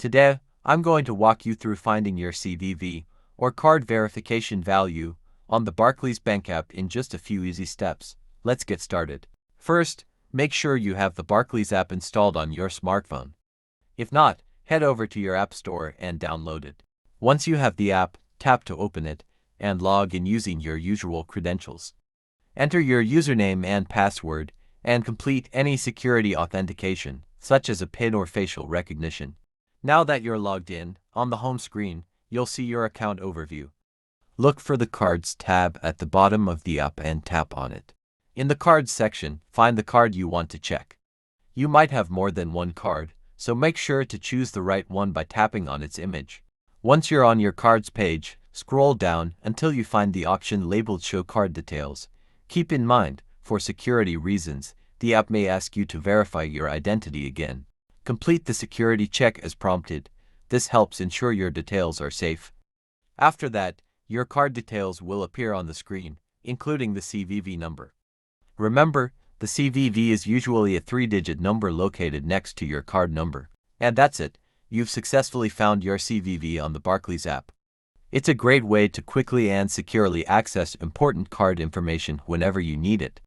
Today, I'm going to walk you through finding your CVV, or card verification value, on the Barclays Bank app in just a few easy steps. Let's get started. First, make sure you have the Barclays app installed on your smartphone. If not, head over to your app store and download it. Once you have the app, tap to open it, and log in using your usual credentials. Enter your username and password, and complete any security authentication, such as a PIN or facial recognition. Now that you're logged in, on the home screen, you'll see your account overview. Look for the Cards tab at the bottom of the app and tap on it. In the Cards section, find the card you want to check. You might have more than one card, so make sure to choose the right one by tapping on its image. Once you're on your Cards page, scroll down until you find the option labeled Show Card Details. Keep in mind, for security reasons, the app may ask you to verify your identity again. Complete the security check as prompted. This helps ensure your details are safe. After that, your card details will appear on the screen, including the CVV number. Remember, the CVV is usually a 3-digit number located next to your card number. And that's it. You've successfully found your CVV on the Barclays app. It's a great way to quickly and securely access important card information whenever you need it.